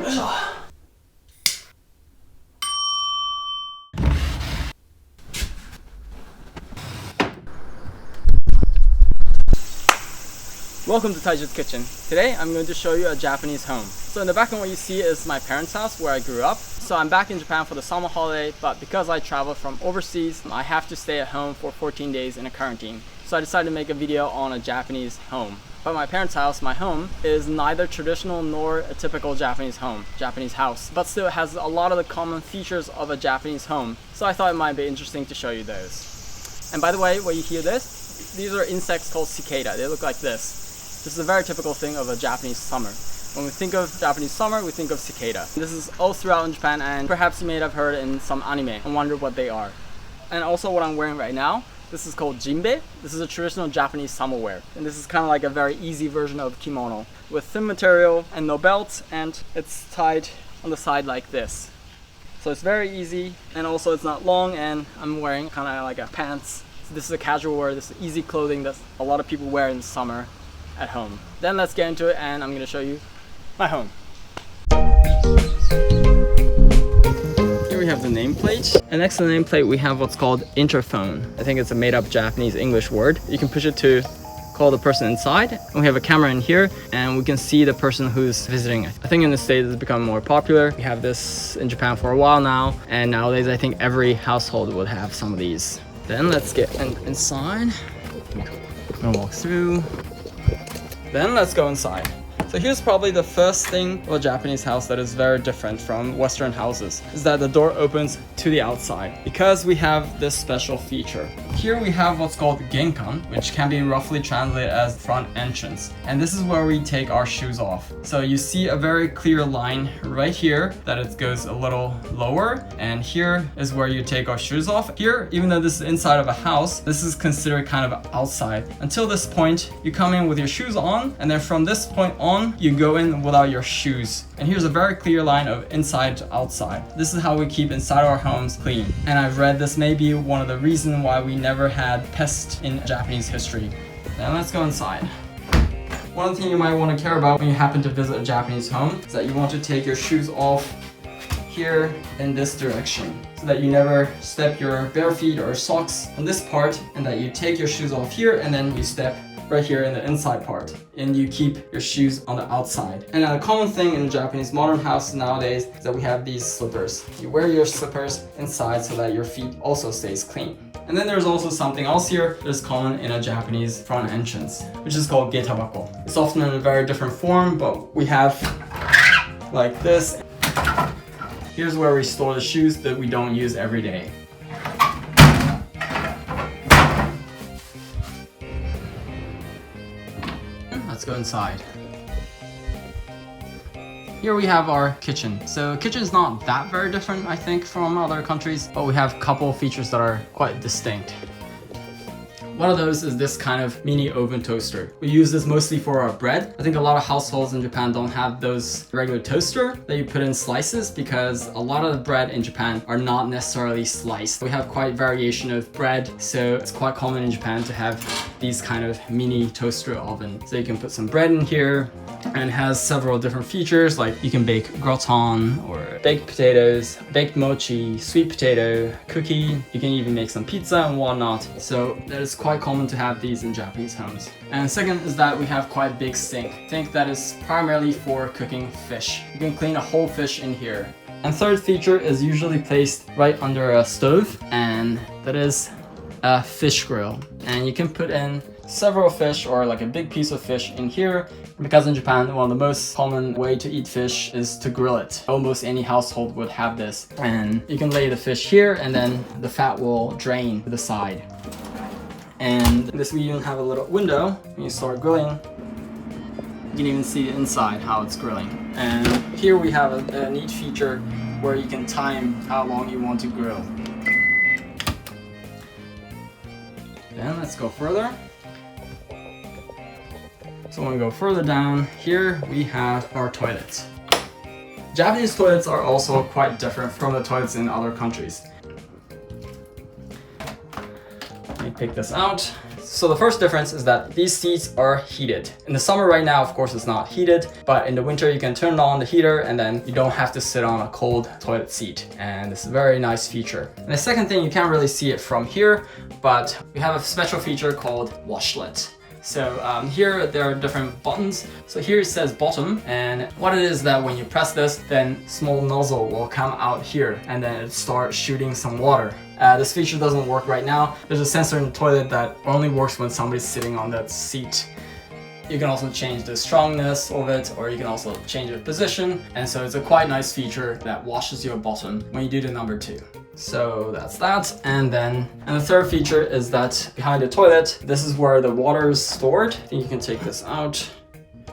Welcome to Taijut's Kitchen. Today I'm going to show you a Japanese home. So in the background what you see is my parents' house where I grew up. So I'm back in Japan for the summer holiday, but because I travel from overseas, I have to stay at home for 14 days in a quarantine. So I decided to make a video on a Japanese home. But my parents' house, my home, is neither traditional nor a typical Japanese house, but still has a lot of the common features of a Japanese home. So I thought it might be interesting to show you those. And by the way, when you hear this, these are insects called cicada. They look like this. This is a very typical thing of a Japanese summer. When we think of Japanese summer, we think of cicada. This is all throughout in Japan, and perhaps you may have heard in some anime and wonder what they are. And also what I'm wearing right now, this is called jinbe. This is a traditional Japanese summer wear. And this is kind of like a very easy version of kimono with thin material and no belt, and it's tied on the side like this. So it's very easy, and also it's not long, and I'm wearing kind of like a pants. So this is a casual wear, this is easy clothing that a lot of people wear in the summer at home. Then let's get into it, and I'm going to show you my home. Here we have the nameplate, and next to the nameplate we have what's called interphone. I think it's a made-up Japanese English word. You can push it to call the person inside, and we have a camera in here, and we can see the person who's visiting. I think in the States it's become more popular. We have this in Japan for a while now, and nowadays I think every household would have some of these. Then let's get inside. I'm gonna walk through. Then let's go inside. So here's probably the first thing of a Japanese house that is very different from Western houses, is that the door opens to the outside because we have this special feature. Here we have what's called Genkan, which can be roughly translated as front entrance. And this is where we take our shoes off. So you see a very clear line right here that it goes a little lower, and here is where you take our shoes off. Here, even though this is inside of a house, this is considered kind of outside. Until this point, you come in with your shoes on, and then from this point on, you go in without your shoes. And here's a very clear line of inside to outside. This is how we keep inside our homes clean. And I've read this may be one of the reasons why we never had pests in Japanese history. Now let's go inside. One thing you might want to care about when you happen to visit a Japanese home is that you want to take your shoes off here in this direction, so that you never step your bare feet or socks on this part, and that you take your shoes off here and then you step right here in the inside part, and you keep your shoes on the outside. And a common thing in Japanese modern houses nowadays is that we have these slippers. You wear your slippers inside so that your feet also stays clean. And then there's also something else here that is common in a Japanese front entrance, which is called getabako. It's often in a very different form, but we have like this. Here's where we store the shoes that we don't use every day. Let's go inside. Here we have our kitchen. So kitchen is not that very different, I think, from other countries, but we have a couple of features that are quite distinct. One of those is this kind of mini oven toaster. We use this mostly for our bread. I think a lot of households in Japan don't have those regular toaster that you put in slices, because a lot of the bread in Japan are not necessarily sliced. We have quite variation of bread, so it's quite common in Japan to have these kind of mini toaster oven. So you can put some bread in here, and it has several different features, like you can bake gratin or baked potatoes, baked mochi, sweet potato, cookie. You can even make some pizza and whatnot. So that is quite common to have these in Japanese homes. And second is that we have quite a big sink that is primarily for cooking fish. You can clean a whole fish in here. And third feature is usually placed right under a stove, and that is a fish grill. And you can put in several fish or like a big piece of fish in here, because in Japan one of the most common way to eat fish is to grill it. Almost any household would have this, and you can lay the fish here and then the fat will drain to the side. And this we even have a little window. When you start grilling, you can even see inside how it's grilling. And here we have a neat feature where you can time how long you want to grill. Then let's go further. So when we go further down, here we have our toilets. Japanese toilets are also quite different from the toilets in other countries. Let me pick this out. It's So the first difference is that these seats are heated. In the summer right now, of course, it's not heated, but in the winter you can turn on the heater and then you don't have to sit on a cold toilet seat. And it's a very nice feature. And the second thing, you can't really see it from here, but we have a special feature called washlet. So here there are different buttons. So here it says bottom, and what it is that when you press this, then small nozzle will come out here and then it starts shooting some water. This feature doesn't work right now. There's a sensor in the toilet that only works when somebody's sitting on that seat. You can also change the strongness of it, or you can also change the position. And so it's a quite nice feature that washes your bottom when you do the number 2. So that's that. And the third feature is that behind the toilet, this is where the water is stored. I think you can take this out.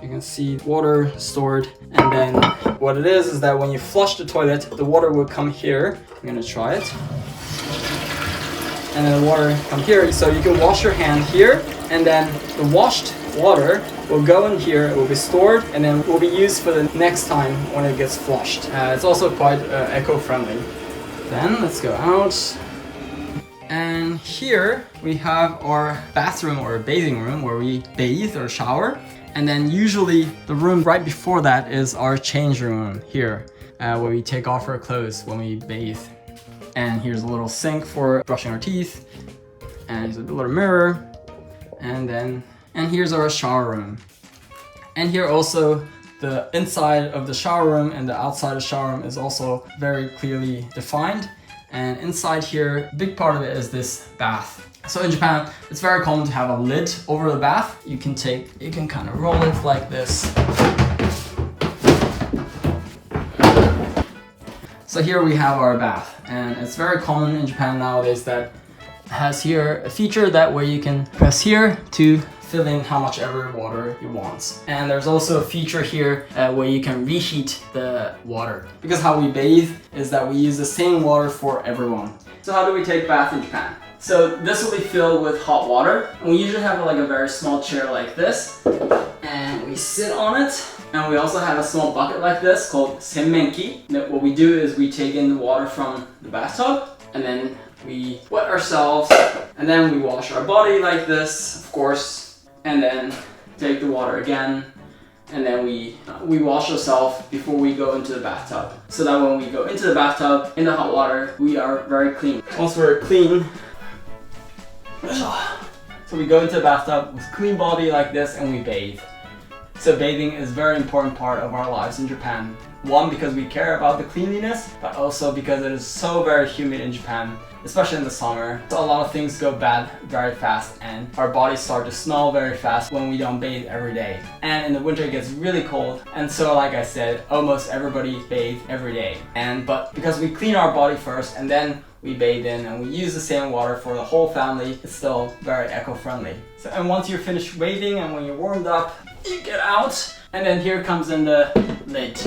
You can see water stored. And then what it is that when you flush the toilet, the water will come here. I'm gonna try it. And then the water come here. So you can wash your hand here, and then the washed water will go in here, it will be stored, and then will be used for the next time when it gets flushed. It's also quite eco-friendly. Then let's go out. And here we have our bathroom or bathing room where we bathe or shower. And then usually the room right before that is our change room here, where we take off our clothes when we bathe. And here's a little sink for brushing our teeth. And here's a little mirror. And here's our shower room. And here also the inside of the shower room and the outside of the shower room is also very clearly defined. And inside here, a big part of it is this bath. So in Japan, it's very common to have a lid over the bath. You can kind of roll it like this. So here we have our bath, and it's very common in Japan nowadays that has here a feature that where you can press here to fill in how much ever water you want. And there's also a feature here where you can reheat the water. Because how we bathe is that we use the same water for everyone. So how do we take bath in Japan? So this will be filled with hot water. And we usually have like a very small chair like this. And we sit on it. And we also have a small bucket like this called senmenki. What we do is we take in the water from the bathtub, and then we wet ourselves, and then we wash our body like this, of course, and then take the water again, and then we wash ourselves before we go into the bathtub. So that when we go into the bathtub, in the hot water, we are very clean. Once we're clean, so we go into the bathtub with clean body like this, and we bathe. So bathing is a very important part of our lives in Japan. One, because we care about the cleanliness, but also because it is so very humid in Japan, especially in the summer. So a lot of things go bad very fast, and our bodies start to smell very fast when we don't bathe every day. And in the winter it gets really cold, and so like I said, almost everybody bathes every day. But because we clean our body first and then we bathe in and we use the same water for the whole family, it's still very eco-friendly. So, and once you're finished bathing and when you're warmed up, you get out, and then here comes in the lid.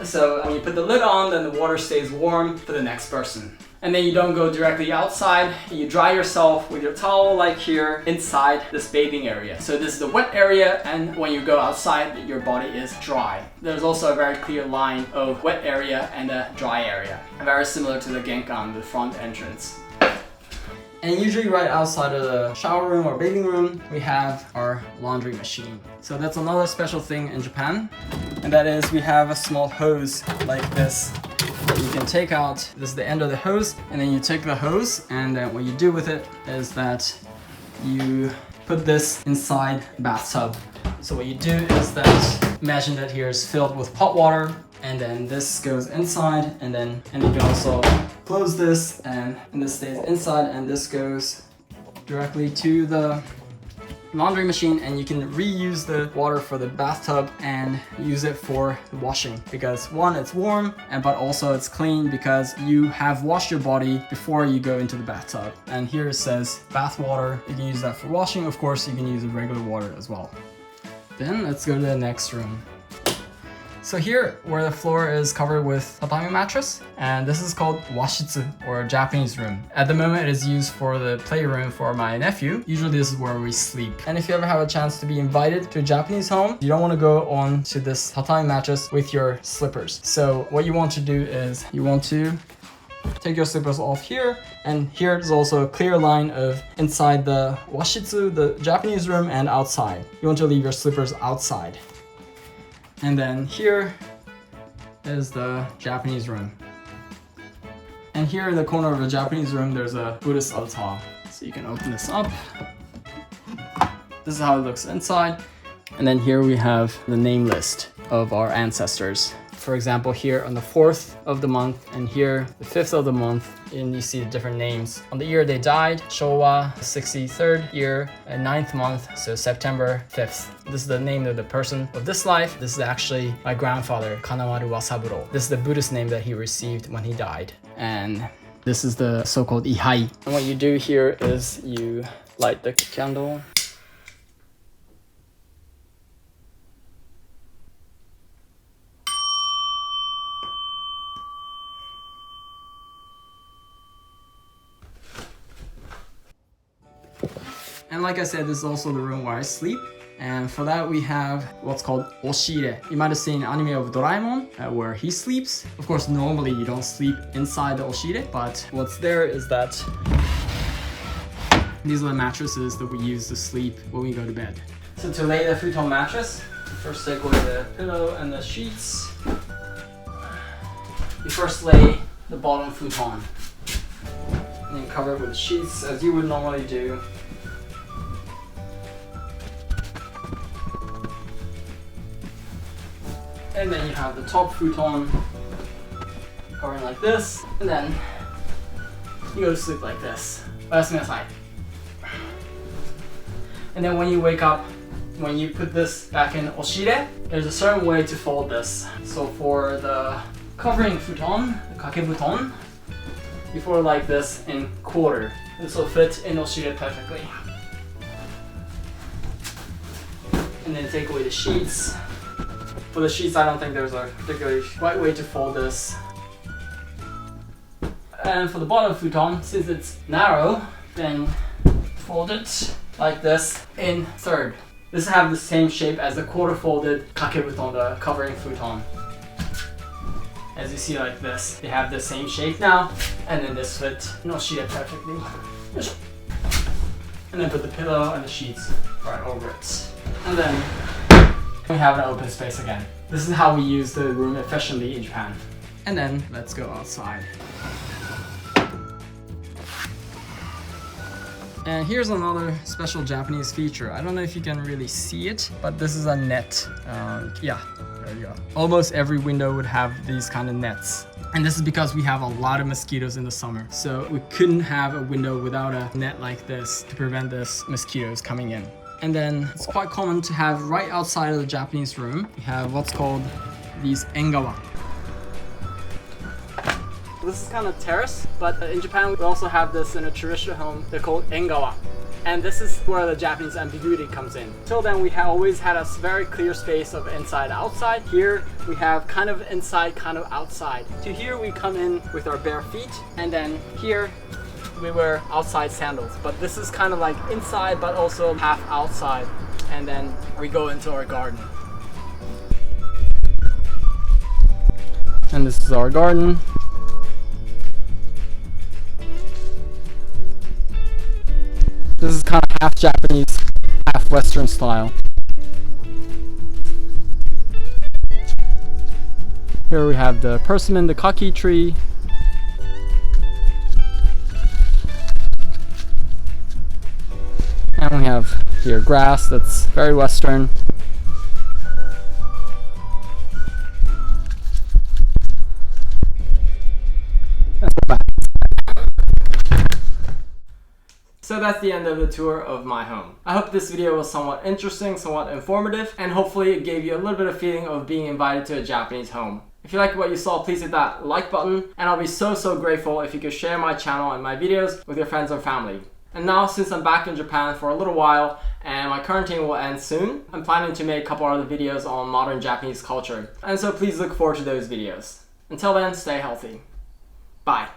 So when you put the lid on, then the water stays warm for the next person. And then you don't go directly outside, you dry yourself with your towel like here inside this bathing area. So this is the wet area, and when you go outside, your body is dry. There's also a very clear line of wet area and a dry area. Very similar to the Genkan, the front entrance. And usually right outside of the shower room or bathing room, we have our laundry machine. So that's another special thing in Japan. And that is we have a small hose like this that you can take out. This is the end of the hose, and then you take the hose, and then what you do with it is that you put this inside the bathtub. So what you do is that, imagine that here is filled with hot water, and then this goes inside, and you can also close this, and this stays inside, and this goes directly to the laundry machine, and you can reuse the water for the bathtub and use it for the washing, because one, it's warm, but also it's clean because you have washed your body before you go into the bathtub. And here it says bath water. You can use that for washing. Of course, you can use the regular water as well. Then let's go to the next room. So here, where the floor is covered with tatami mattress, and this is called Washitsu, or Japanese room. At the moment, it is used for the playroom for my nephew. Usually this is where we sleep. And if you ever have a chance to be invited to a Japanese home, you don't want to go on to this tatami mattress with your slippers. So what you want to do is you want to Take your slippers off here, and here is also a clear line of inside the Washitsu, the Japanese room, and outside. You want to leave your slippers outside. And then here is the Japanese room. And here in the corner of the Japanese room, there's a Buddhist altar. So you can open this up. This is how it looks inside. And then here we have the name list of our ancestors. For example, here on the 4th of the month, and here the 5th of the month, and you see the different names. On the year they died, Showa, 63rd year, and 9th month, so September 5th. This is the name of the person of this life. This is actually my grandfather, Kanamaru Wasaburo. This is the Buddhist name that he received when he died. And this is the so-called ihai. And what you do here is you light the candle. And like I said, this is also the room where I sleep. And for that we have what's called oshire. You might have seen an anime of Doraemon where he sleeps. Of course, normally you don't sleep inside the oshire, but what's there is that these are the mattresses that we use to sleep when we go to bed. So to lay the futon mattress, first take away the pillow and the sheets. You first lay the bottom futon and then cover it with sheets as you would normally do. And then you have the top futon covering like this, and then you go to sleep like this. And then when you wake up, when you put this back in oshire, there's a certain way to fold this. So for the covering futon, the kakebuton, you fold it like this in quarter. This will fit in oshire perfectly. And then take away the sheets. For the sheets, I don't think there's a particularly right way to fold this. And for the bottom futon, since it's narrow, then fold it like this in third. This have the same shape as the quarter folded kakebuton, the covering futon. As you see like this, they have the same shape now, and then this fit oshire perfectly. And then put the pillow and the sheets right over it. And then we have an open space again. This is how we use the room efficiently in Japan. And then let's go outside. And here's another special Japanese feature. I don't know if you can really see it, but this is a net. Yeah, there you go. Almost every window would have these kind of nets. And this is because we have a lot of mosquitoes in the summer. So we couldn't have a window without a net like this to prevent these mosquitoes coming in. And then it's quite common to have right outside of the Japanese room, we have what's called these Engawa. This is kind of terrace, but in Japan we also have this in a traditional home. They're called Engawa. And this is where the Japanese ambiguity comes in. Till then we have always had a very clear space of inside outside. Here we have kind of inside, kind of outside. To here we come in with our bare feet, and then here we wear outside sandals, but this is kind of like inside but also half outside, and then we go into our garden. And this is our garden. This is kind of half Japanese, half Western style. Here we have the persimmon, the kaki tree. And we have here grass that's very Western. So that's the end of the tour of my home. I hope this video was somewhat interesting, somewhat informative, and hopefully it gave you a little bit of feeling of being invited to a Japanese home. If you liked what you saw, please hit that like button, and I'll be so grateful if you could share my channel and my videos with your friends or family. And now, since I'm back in Japan for a little while and my quarantine will end soon, I'm planning to make a couple other videos on modern Japanese culture. And so please look forward to those videos. Until then, stay healthy. Bye.